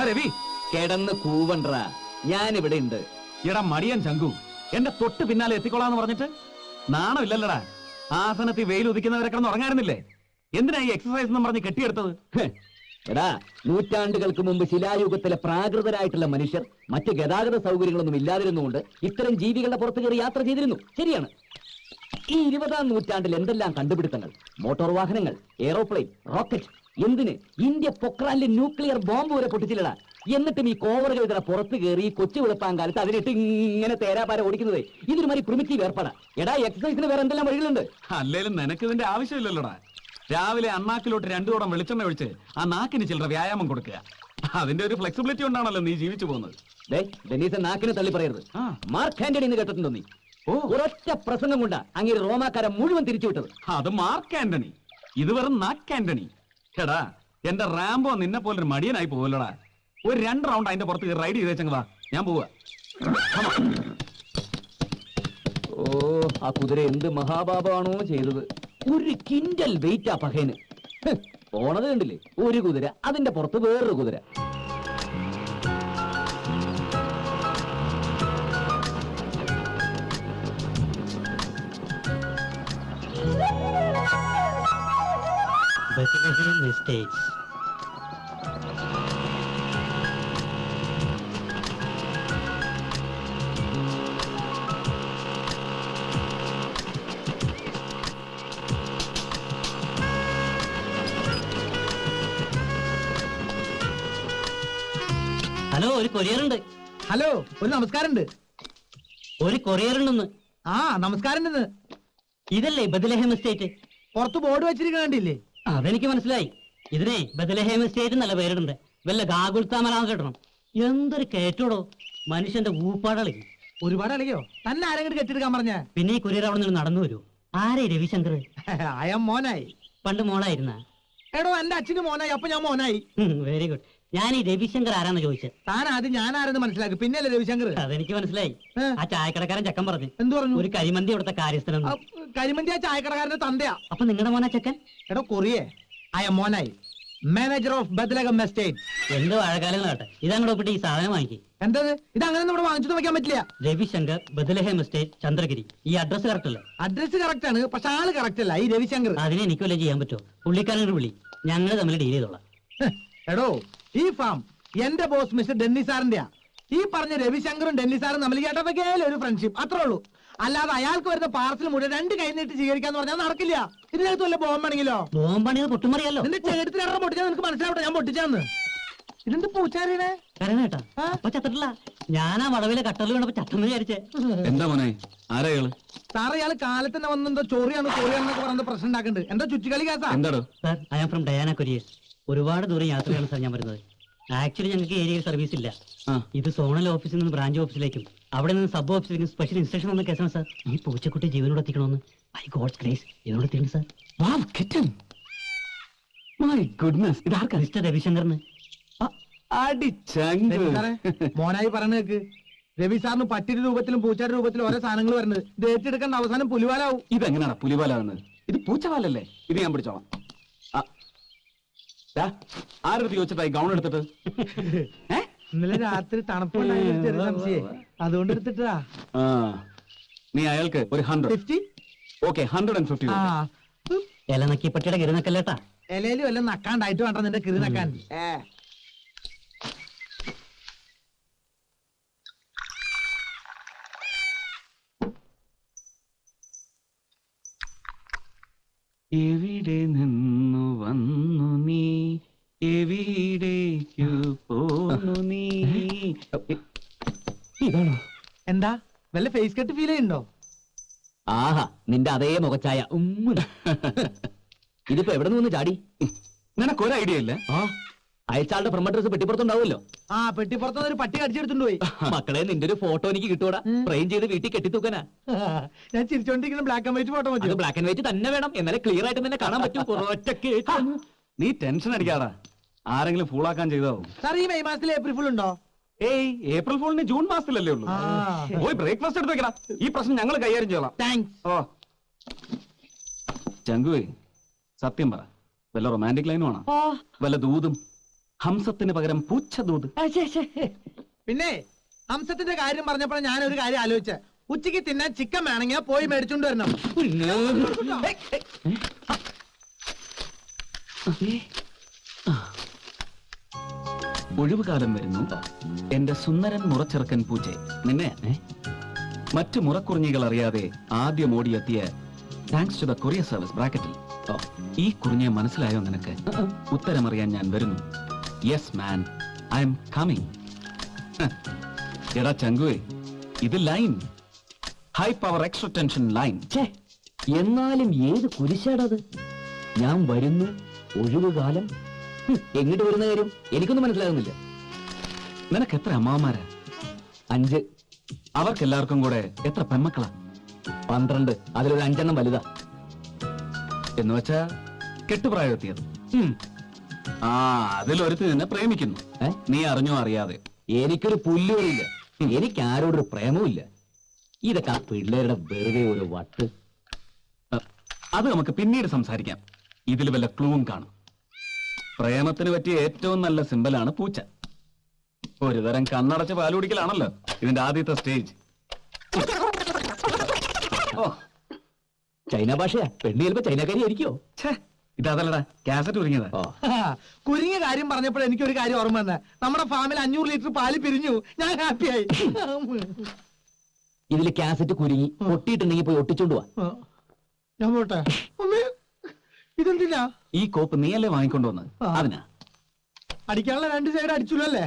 രവി കിടന്ന് കൂവണ്ട, ഞാനിവിടെ ഉണ്ട്. എടാ മടിയൻ ചങ്കു, എന്റെ തൊട്ട് പിന്നാലെ എത്തിക്കൊള്ളാന്ന് പറഞ്ഞിട്ട് നാണമില്ലല്ലടാ. ആസനത്തിൽ വെയിൽ ഉദിക്കുന്നവരെ കിടന്ന് ഉറങ്ങാറുന്നില്ലേ? എന്തിനാ ഈ എക്സസൈസ് എന്ന് പറഞ്ഞ് കെട്ടിയെടുത്തത്? എടാ, നൂറ്റാണ്ടുകൾക്ക് മുമ്പ് ശിലായുഗത്തിലെ പ്രാകൃതരായിട്ടുള്ള മനുഷ്യർ മറ്റ് ഗതാഗത സൗകര്യങ്ങളൊന്നും ഇല്ലാതിരുന്നുകൊണ്ട് ഇത്തരം ജീവികളുടെ പുറത്ത് കയറി യാത്ര ചെയ്തിരുന്നു. ശരിയാണ്. ഈ 20-ാം നൂറ്റാണ്ടിൽ എന്തെല്ലാം കണ്ടുപിടുത്തങ്ങൾ! മോട്ടോർ വാഹനങ്ങൾ, എയറോപ്ലെയിൻ, റോക്കറ്റ്, എന്തിന് ഇന്ത്യ പൊക്രാനിലെ ന്യൂക്ലിയർ ബോംബ് വരെ പൊട്ടിച്ചില്ലടാ. എന്നിട്ടും ഈ കോവറുകൾ ഇതിനെ പുറത്ത് കയറി കൊച്ചു വെളുപ്പാൻ കാലത്ത് അതിനിട്ട് ഇങ്ങനെ തേരാപാര ഓടിക്കുന്നത് ഇതൊരുമാതിരി പ്രിമിറ്റീവ് ഏർപ്പാടാ. എടാ, എക്സസൈസിന് വേറെ എന്തെല്ലാം വഴികളുണ്ട്. അല്ലേലും നിനക്ക് ഇതിന്റെ ആവശ്യമില്ലല്ലോടാ. രാവിലെ അണ്ണാക്കിലോട്ട് 2 കുടം വെളിച്ചെണ്ണ ഒഴിച്ച് ആ നാക്കിന് ചില്ലറ വ്യായാമം കൊടുക്കുക. അതിന്റെ ഒരു ഫ്ലെക്സിബിലിറ്റി കൊണ്ടാണല്ലോ നീ ജീവിച്ചു പോകുന്നത്. ഡെന്നീസ് നാക്കിന് തള്ളി പറയരുത്. മാർക്ക് ആന്റണി എന്ന് കേട്ടിട്ടുണ്ടോ നീ? ഒരൊറ്റ പ്രസംഗം കൊണ്ടാ അങ്ങനെ റോമാക്കാരെ മുഴുവൻ തിരിച്ചുവിട്ടത്. അത് മാർക്ക് ആന്റണി, ഇത് വെറും നാക്ക് ആന്റണി. എടാ, എന്റെ റാംബോ നിന്നെ പോലൊരു മടിയനായി പോവല്ലോടാ. ഒരു 2 റൗണ്ട് അതിന്റെ പുറത്ത് റൈഡ് ചെയ്തേച്ചങ്ങ് വാ, ഞാൻ പോവാ. ഓ, ആ കുതിര എന്ത് മഹാപാപമാണോ ചെയ്തത്! 1 കിൻഡൽ വെയിറ്റാ പഹേന്. പോണത് കണ്ടില്ലേ? ഒരു കുതിര, അതിന്റെ പുറത്ത് വേറൊരു കുതിര. ഹലോ, ഒരു കൊറിയർ ഉണ്ട്. ഹലോ, ഒരു നമസ്കാരമുണ്ട്. ഒരു കൊറിയർ ഉണ്ടെന്ന്. ആ, നമസ്കാരം. ഇതല്ലേ ബദലഹേം എസ്റ്റേറ്റ്? പുറത്ത് ബോർഡ് വെച്ചിരിക്കണ്ടില്ലേ? അതെനിക്ക് മനസ്സിലായി. ഇതിനെ ബദലഹേം എസ്റ്റേറ്റ് നല്ല പേരിടുണ്ട്. വല്ല ഗാഗുൽത്താമലാന്ന് കേട്ടണം. എന്തൊരു കയറ്റോടോ! മനുഷ്യന്റെ ഊപ്പാടളി. ഒരുപാട് അളിയോ? തന്നെ ആരെങ്കിലും കെട്ടിയെടുക്കാൻ പറഞ്ഞ? പിന്നെ ഈ കൊറിയർ അവിടെ നിന്ന് നടന്നു വരൂ. ആരേ രവിശങ്കർ? അയം മോനായി. പണ്ട് മോളായിരുന്ന? എടോ, എന്റെ അച്ഛന് മോനായി, അപ്പൊ ഞാൻ മോനായി. Very good. ഞാൻ ഈ രവിശങ്കർ ആരാന്ന് ചോദിച്ചത്. താൻ ആദ്യം ഞാൻ ആരെന്ന് മനസ്സിലാക്കി, പിന്നല്ലേ രവിശങ്കർ. അതെനിക്ക് മനസ്സിലായി. ആ ചായക്കടക്കാരൻ ചക്കൻ പറഞ്ഞു. എന്തു പറഞ്ഞു? ഒരു കരിമന്തി ഇവിടുത്തെ കാര്യസ്ഥനം. കരിമന്തി ആ ചായക്കടക്കാരന്റെ തന്തയാ. അപ്പൊ നിങ്ങളുടെ മോനാ ചക്കൻ? എടോ കൊറിയേ, അയം മോനായി, മാനേജർ ഓഫ് ബദലഹം എസ്റ്റേറ്റ്. എന്ത് വാഴക്കാലങ്ങളാട്ടെ, ഇതങ്ങോട്ട് ഒപ്പിട്ട് ഈ സാധനം വാങ്ങിക്കും. എന്തത്? ഇത് അങ്ങനെ ഇവിടെ വാങ്ങിച്ചിട്ട് വെക്കാൻ പറ്റില്ല. Ravishankar, Bethlehem estate, Chandragiri. ഈ അഡ്രസ് കറക്റ്റ് അല്ലേ? അഡ്രസ് കറക്റ്റ് ആണ്, പക്ഷെ ആള് കറക്റ്റ് അല്ല. ഈ രവിശങ്കർ അതിനെ എനിക്ക് വല്ല ചെയ്യാൻ പറ്റുമോ? പുള്ളിക്കാരനോട് വിളി, ഞങ്ങൾ തമ്മിൽ ഡീൽ ചെയ്തോളാം. എടോ, ഈ ഫാം എന്റെ ബോസ് മിസ്റ്റർ ഡെന്നി സാറിന്റെയാ. ഈ പറഞ്ഞ രവിശങ്കറും ഡെന്നി സാറും തമ്മിൽ കേട്ടതൊക്കെയാലും ഒരു ഫ്രണ്ട്ഷിപ്പ്, അത്രേ ഉള്ളൂ. അല്ലാതെ അയാൾക്ക് വരുന്ന പാർസൽ മുഴുവൻ 2 കൈ നീട്ടി സ്വീകരിക്കാന്ന് പറഞ്ഞാൽ നടക്കില്ല. ഇതിനകത്ത് വല്ല ബോംബാണെങ്കിലോ? ബോംബാണെങ്കിൽ പൊട്ടുമറിയല്ലോ. നിന്റെ ചേട്ടത്തിനെ പൊട്ടിച്ചാൽ നിനക്ക് മനസ്സിലാവട്ടെ ഞാൻ പൊട്ടിച്ചാന്ന്. ഇതെന്ത് പൂച്ചാരിനെ കരണേട്ടാ? അപ്പൊ ചത്തിട്ടില്ല. ഞാനാ വളവിലെ കട്ടറിൽ വീണപ്പോ ചട്ടെന്ന് വിചാരിച്ചേ. എന്താ മോനെ, ആരാള്? സാറ് ഇയാൾ കാലത്ത് തന്നെ വന്നെന്തോ ചോറിയാന്നൊക്കെ പറഞ്ഞ പ്രശ്നം ഉണ്ടാക്കുന്നുണ്ട്. എന്തോ ചുറ്റിക്കളി കേസാ. എന്താടോ? Sir, I am from Diana courier. ഒരുപാട് ദൂരം യാത്രയാണ് സാർ ഞാൻ വരുന്നത്. ആക്ച്വലി ഞങ്ങൾക്ക് ഏരിയയിൽ സർവീസ് ഇല്ല. ഇത് സോണൽ ഓഫീസിൽ നിന്ന് ബ്രാഞ്ച് ഓഫീസിലേക്കും അവിടെ നിന്ന് സബ് ഓഫീസിലേക്കും സ്പെഷ്യൽ ഇൻസ്ട്രക്ഷൻ വന്ന കേസാണ് സാർ. ഈ പൂച്ചക്കുട്ടി ജീവനോട് എത്തിക്കണമെന്ന്. ബൈ ഗോഡ്സ് ഗ്രേസ് ഇതിനോട് എത്തിക്കണം സാർ. മൈ ഗുഡ്നസ്, ഇതാർക്കാ? മിസ്റ്റർ രവിശങ്കറിന്. മോനായി പറഞ്ഞ കേക്ക്. രവി സാറിന് പട്ടിയുടെ രൂപത്തിലും പൂച്ചയുടെ രൂപത്തിലും ഓരോ സാധനങ്ങൾ വരുന്നത്. ഇത് ഏറ്റെടുക്കേണ്ട അവസാനം പുലിവാലാവും. ഇതെങ്ങനെയാണ് പുലിവാലാവുന്നത്? ഇത് പൂച്ചവാലല്ലേ? ഇത് ഞാൻ പിടിച്ചോളാം. ആരെടുത്ത് ചോദിച്ചിട്ടായി ഗൗൺ എടുത്തിട്ട്? ഇന്നലെ രാത്രി തണുപ്പുണ്ടായ സംശയം, അതുകൊണ്ട് എടുത്തിട്ടാ. നീ അയാൾക്ക് ഒരു 100. ഓക്കെ, 150. ഇല നക്കി പട്ടിയുടെ കിരുനക്കല്ലേട്ടാ. ഇലയിലും എല്ലാം നക്കാണ്ടായിട്ട് വേണ്ട നിന്റെ കിരി നക്കാൻ. എവിടെ നിന്നു വന്നു നീ, എവിടേക്കു പോന്നു നീ? ഇതാണോ? എന്താ വല്ല ഫേസ് കട്ട് ഫീൽ ചെയ്യുന്നുണ്ടോ? ആഹാ, നിന്റെ അതേ മുഖച്ചായ. ഇതിപ്പോ എവിടെ നിന്ന് ചാടി? നിനക്കൊരു ഐഡിയ ഇല്ല? അയച്ചാളുടെ പ്രൊമോട്ടേഴ്സ് പെട്ടിപ്പുറത്തുണ്ടാവുമല്ലോ. ആ, പെട്ടിപ്പുറത്ത് ഒരു പട്ടി കടിച്ചെടുത്തുണ്ട് പോയി. മക്കളെ, നിന്റെ ഒരു ഫോട്ടോ എനിക്ക് കിട്ടൂടാ. ഫ്രെയിം ചെയ്ത് വീട്ടിൽ കെട്ടിത്തൂക്കാനാ. ഞാൻ ചിരിച്ചോണ്ടിരിക്കുന്ന ബ്ലാക്ക് ആൻഡ് വൈറ്റ് ഫോട്ടോ മതി. ബ്ലാക്ക് ആൻഡ് വൈറ്റ് തന്നെ വേണം, എന്നാലേ ക്ലിയർ ആയിട്ട് തന്നെ കാണാൻ പറ്റും. നീ ടെൻഷൻ അടിക്കാടാ, ആരെങ്കിലും ഫൂളാക്കാൻ ചെയ്താവും. സാർ, ഈ മെയ് മാസത്തിൽ ഏപ്രിൽ ഫുൾ ഉണ്ടോ? ഏയ്, ഏപ്രിൽ ഫുളിന് ജൂൺ മാസത്തിലല്ലേ ഉള്ളൂ. പോയി ബ്രേക്ക്ഫാസ്റ്റ് എടുത്ത് വെക്കടാ. ഈ പ്രശ്നം ഞങ്ങൾ കൈകാര്യം ചെയ്യலாம். താങ്ക്സ്. ഓ ചങ്കുവേ, സത്യം പറ, വല്ല റൊമാൻറ്റിക് ലൈനും ആണോ? വല്ല ദൂതും? ഹംസത്തിന് പകരം പൂച്ചദൂത്. പിന്നെ ഹംസത്തിന്റെ കാര്യം പറഞ്ഞപ്പോൾ ഞാൻ ഒരു കാര്യം ആലോചിച്ച, ഉച്ചയ്ക്ക് തിന്നാൻ ചിക്കൻ വേണമെങ്കിൽ പോയി മേടിച്ചോണ്ട് വരണം. ഒഴിവുകാലം വരുന്നു എന്റെ സുന്ദരൻ മുറച്ചെറുക്കൻ പൂച്ചെ. നിന്നെ മറ്റു മുറക്കുറിഞ്ഞികൾ അറിയാതെ ആദ്യം ഓടിയെത്തിയ thanks to the courier service ബ്രാക്കറ്റിൽ ഈ കുറിഞ്ഞെ മനസ്സിലായോ നിനക്ക്? ഉത്തരമറിയാൻ ഞാൻ വരുന്നു. Yes man, I am coming. എടാ ചങ്കുവേ, ഇത് line, high power extra tension line. എന്നാലും ഏത് കുരിശാടത്? ഞാൻ വരുന്നു, ഒഴിവുകാലം. എങ്ങോട്ട് വരുന്ന കാര്യം എനിക്കൊന്നും മനസ്സിലാകുന്നില്ല. നിനക്ക് എത്ര അമ്മാവന്മാരാ? 5. അവർക്കെല്ലാവർക്കും കൂടെ എത്ര പെൺമക്കളാ? 12. അതിലൊരു 5 എണ്ണം വലുതാ. എന്ന് വെച്ചാ കെട്ടുപ്രായം എത്തിയത്. ആ, അതിലൊരുത്തി നിന്നെ പ്രേമിക്കുന്നു. നീ അറിഞ്ഞോ അറിയാതെ? എനിക്കൊരു പുല്ലുകളില്ല, എനിക്ക് ആരോടൊരു പ്രേമവും ഇല്ല. ഇതൊക്കെ ആ പിള്ളേരുടെ വെറുതെ ഒരു വട്ട്. അത് നമുക്ക് പിന്നീട് സംസാരിക്കാം. ഇതിൽ വല്ല ക്ലൂവും കാണും. പ്രേമത്തിന് പറ്റിയ ഏറ്റവും നല്ല സിമ്പലാണ് പൂച്ച. ഒരു തരം കണ്ണടച്ച് പാലുകുടിക്കലാണല്ലോ ഇതിന്റെ ആദ്യത്തെ സ്റ്റേജ്. ഓ, ചൈന ഭാഷയാ. പെണ്ണി ചിലപ്പോ ചൈനക്കാരി ആയിരിക്കോ? ഇതല്ലടാ, കാസറ്റ് ഒരുങ്ങിയതാ. കുരുങ്ങിയ കാര്യം പറഞ്ഞപ്പോൾ എനിക്കൊരു കാര്യം ഓർമ്മ വന്നെ. നമ്മുടെ ഫാമിൽ 500 ലിറ്റർ പാല് പിരിഞ്ഞു. ഞാൻ ഹാപ്പിയായി. ഇതില് കാസറ്റ് കുരുങ്ങി പൊട്ടിയിട്ടുണ്ടെങ്കിൽ പോയി ഒട്ടിച്ചോണ്ട് പോവാ. ഞാൻ പോട്ടെ. ഇതെന്തിനാ? ഈ കോപ്പ് നീയല്ലേ വാങ്ങിക്കൊണ്ടുവന്നത്? അതിനാ. അടിക്കാനുള്ള 2 സൈഡ് അടിച്ചുല്ലോ അല്ലേ?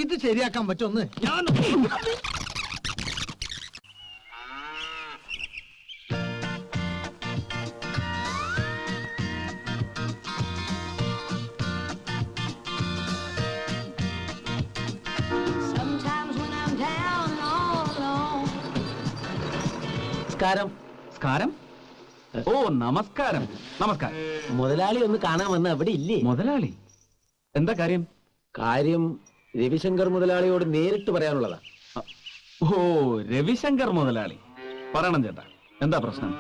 ഇത് ശരിയാക്കാൻ പറ്റുമെന്ന് ഞാൻ നമസ്കാരം. ഓ, നമസ്കാരം. നമസ്കാരം. മുതലാളി ഒന്ന് കാണാൻ വന്ന അവിടെ ഇല്ലേ? മുതലാളി? എന്താ കാര്യം? കാര്യം രവിശങ്കർ മുതലാളിയോട് നേരിട്ട് പറയാനുള്ളതാ. ഓ, രവിശങ്കർ മുതലാളി. പറയണം ചേട്ടാ, എന്താ പ്രശ്നം?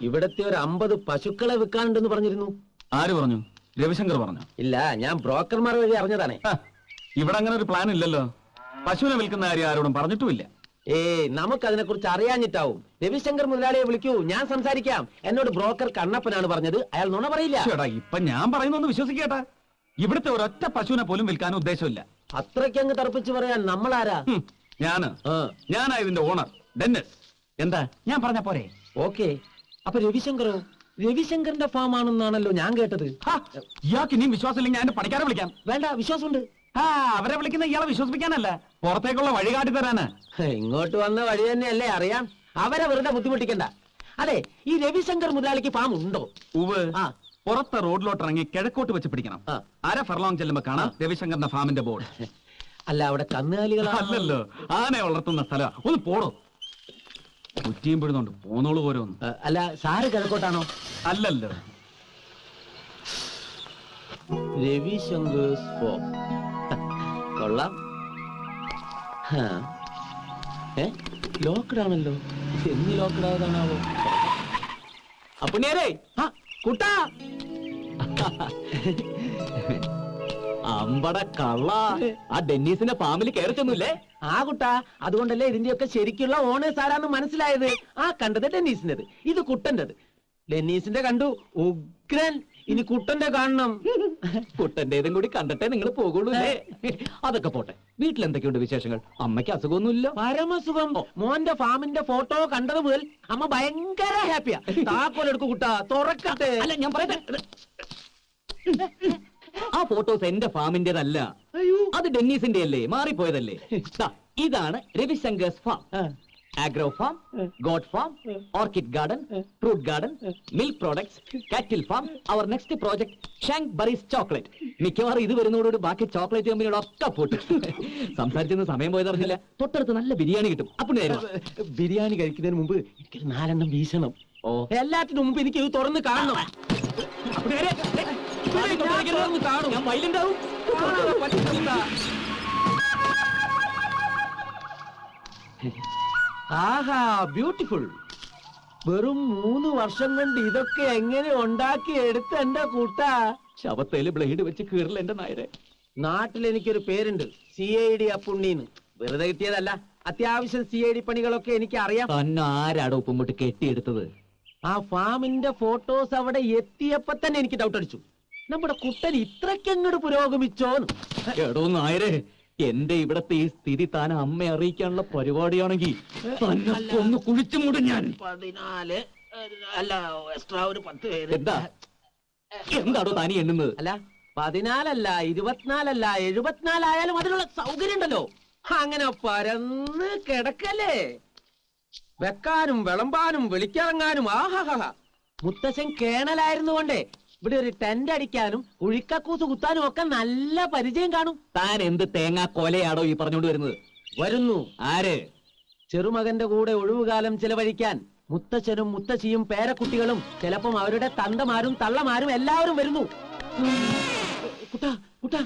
ഇവിടത്തെ ഒരു 50 പശുക്കളെ വിൽക്കാനുണ്ടെന്ന് പറഞ്ഞിരുന്നു. ആര് പറഞ്ഞു? രവിശങ്കർ പറഞ്ഞു? ഇല്ല, ഞാൻ ബ്രോക്കർമാർ വഴി അറിഞ്ഞതാണേ. ഇവിടെ അങ്ങനെ ഒരു പ്ലാൻ ഇല്ലല്ലോ. പശുവിനെ വിൽക്കുന്ന കാര്യം ആരോടും പറഞ്ഞിട്ടുമില്ല. നമുക്കതിനെ കുറിച്ച് അറിയാഞ്ഞിട്ടാവും. രവിശങ്കർ മുതലാളിയെ വിളിക്കൂ, ഞാൻ സംസാരിക്കാം. എന്നോട് ബ്രോക്കർ കണ്ണപ്പനാണ് പറഞ്ഞത്. അയാൾ നുണ പറയില്ല. ചേട്ടാ, ഇപ്പൊ ഞാൻ പറയുന്നൊന്ന് വിശ്വസിക്കേട്ടാ. ഇവിടുത്തെ ഒരൊറ്റ പശുവിനെ പോലും വിൽക്കാൻ ഉദ്ദേശമില്ല. അത്രയ്ക്ക് അങ്ങ് തറപ്പിച്ച് പറയാൻ നമ്മളാരാ? ഞാനാ ഇതിന്റെ ഓണർ, ഡെന്നിസ്. എന്താ ഞാൻ പറഞ്ഞ പോരെ? ഓക്കെ. അപ്പൊ രവിശങ്കറോ? രവിശങ്കറിന്റെ ഫാം ആണെന്നാണല്ലോ ഞാൻ കേട്ടത്. ഇയാൾക്ക് ഇനിയും വിശ്വാസമില്ലെങ്കിൽ ഞാൻ എന്റെ പണിക്കാരെ വിളിക്കാം. വേണ്ട, വിശ്വാസമുണ്ട്. അവരെ വിളിക്കുന്ന ഇയാളെ വിശ്വസിപ്പിക്കാനല്ല, പുറത്തേക്കുള്ള വഴി കാട്ടി തരാന്. ഇങ്ങോട്ട് വന്ന വഴി തന്നെയല്ലേ അറിയാം. അവരെ വെറുതെ ബുദ്ധിമുട്ടിക്കണ്ട. അതെ, ഈ രവിശങ്കർ മുതലാളിക്ക് ഫാം ഉണ്ടോ? ഉവ്. പുറത്തെ റോഡിലോട്ട് ഇറങ്ങി കിഴക്കോട്ട് വെച്ച് പിടിക്കണം. 1/2 ഫർലോങ് ചെല്ലുമ്പോ കാണാം രവിശങ്കറിന്റെ ഫാമിന്റെ ബോർഡ്. അല്ല, അവിടെ കന്നുകാലികൾ അല്ലല്ലോ, ആനയെ വളർത്തുന്ന സ്ഥലം. ഒന്ന് പോടോ. കുറ്റിയും പിടുന്നുണ്ട്, പോന്നോളൂ ഓരോന്ന്. അല്ല, സാറ് കിഴക്കോട്ടാണോ? അല്ലല്ലോ. രവിശങ്കേഴ്സ് ഫാം കൊള്ളാം. ലോക്ക്ഡ് ആണല്ലോ. എന്ന് ലോക്ക്ഡ് ആയതാണാവോ? അപ്പൊ നേരെ കുട്ടാ, അമ്പട കള്ള. ആ ഡെന്നീസിന്റെ ഫാമിലി കയറിച്ചൊന്നുമില്ലേ? ആ കുട്ടാ, അതുകൊണ്ടല്ലേ ഇതിന്റെയൊക്കെ ശരിക്കുള്ള ഓണേഴ്സ് ആരാന്ന് മനസ്സിലായത്. ആ കണ്ടത് ഡെന്നീസിന്റേത്, ഇത് കുട്ടന്റേത്. ഡെന്നീസിന്റെ കണ്ടു, ഉഗ്രൻ. ഇനി കുട്ടന്റെ കാണണം. കുട്ടന്റേതും കൂടി കണ്ടിട്ടേ നിങ്ങൾ പോകുള്ളൂ. അതൊക്കെ പോട്ടെ, വീട്ടിലെന്തൊക്കെയുണ്ട് വിശേഷങ്ങൾ? അമ്മയ്ക്ക് അസുഖമൊന്നുമില്ല? പരമസുഖം. മോന്റെ ഫാമിന്റെ ഫോട്ടോ കണ്ടത് മുതൽ അമ്മ ഭയങ്കര ഹാപ്പിയാ. താക്കോലെടുക്കു കുട്ടാ, തുറക്കട്ടെ. അല്ല, ഞാൻ പറയട്ടെ, ആ ഫോട്ടോസ് എന്റെ ഫാമിന്റേതല്ല, അത് ഡെന്നീസിന്റെ അല്ലേ, മാറിപ്പോയതല്ലേ. ഇതാണ് Ravishankar's farm. Agro farm, goat farm, orchid garden, fruit garden, milk products, cattle farm. അവർ നെക്സ്റ്റ് പ്രോജക്ട് ഷാങ്ക് ബറീസ് ചോക്ലേറ്റ്. മിക്കവാറും ഇത് വരുന്നതോട് ബാക്കി ചോക്ലേറ്റ് കമ്പനികളൊക്കെ പോട്ട്. സംസാരിച്ചെന്ന് സമയം പോയതറിഞ്ഞില്ല. തൊട്ടടുത്ത് നല്ല ബിരിയാണി കിട്ടും. അപ്പോൾ ബിരിയാണി കഴിക്കുന്നതിന് മുമ്പ് എനിക്ക് 4 എണ്ണം വീശണം. എല്ലാത്തിനും മുമ്പ് എനിക്ക് ഇത് തുറന്ന് കാണണം. ഞാൻ വൈലുണ്ടാവും. ആഹാ, ബ്യൂട്ടിഫുൾ. വെറും 3 വർഷം കൊണ്ട് ഇതൊക്കെ എങ്ങനെ ഉണ്ടാക്കി എടുത്ത എന്റെ കൂട്ടാ. ശവത്തേല് ബ്ലേഡ് വെച്ച് കീറില്ല എന്റെ നായരെ. നാട്ടിൽ എനിക്കൊരു പേരുണ്ട്, CID അപ്പുണ്ണീന്ന്. വെറുതെ കിട്ടിയതല്ല, അത്യാവശ്യം CID പണികളൊക്കെ എനിക്ക് അറിയാം. തന്നെ ആരാടോ ഇപ്പൊ ഇങ്ങോട്ട് കെട്ടിയെടുത്തത്? ആ ഫാമിന്റെ ഫോട്ടോസ് അവിടെ എത്തിയപ്പോ തന്നെ എനിക്ക് ഡൗട്ട് അടിച്ചു, നമ്മുടെ കുട്ടൻ ഇത്രയ്ക്കങ്ങോട്ട് പുരോഗമിച്ചോന്ന്. എടോ നായരെ, എന്റെ ഇവിടത്തെ ഈ സ്ഥിതി താൻ അമ്മയെ അറിയിക്കാനുള്ള പരിപാടിയാണെങ്കിൽ തന്നെ കൊന്ന് കുഴിച്ചു മൂടും ഞാൻ. 14 അല്ല, എക്സ്ട്രാ ഒരു 10 പേര്. എന്താടോ താനി എണ്ണുന്നത്? അല്ല 14 അല്ല, 24 അല്ല, 74 ആയാലും അതിനുള്ള സൗകര്യം ഉണ്ടല്ലോ. അങ്ങനെ പരന്ന് കിടക്കല്ലേ, വെക്കാനും വിളമ്പാനും വിളിക്കിറങ്ങാനും. ആഹാഹാ, മുത്തശ്ശൻ കേണലായിരുന്നു കൊണ്ടേ ഇവിടെ ഒരു ടെന്റ് അടിക്കാനും ഉഴിക്കക്കൂസ് കുത്താനും ഒക്കെ നല്ല പരിചയം കാണും. താൻ എന്ത് തേങ്ങാ കൊലയാടോ ഈ പറഞ്ഞുകൊണ്ട് വരുന്നത്? വരുന്നു ആര്? ചെറുമകന്റെ കൂടെ ഒഴിവുകാലം ചെലവഴിക്കാൻ മുത്തച്ഛനും മുത്തശ്ശിയും പേരക്കുട്ടികളും, ചിലപ്പം അവരുടെ തന്തമാരും തള്ളമാരും എല്ലാവരും വരുന്നു. കുട്ടാ കുട്ടാ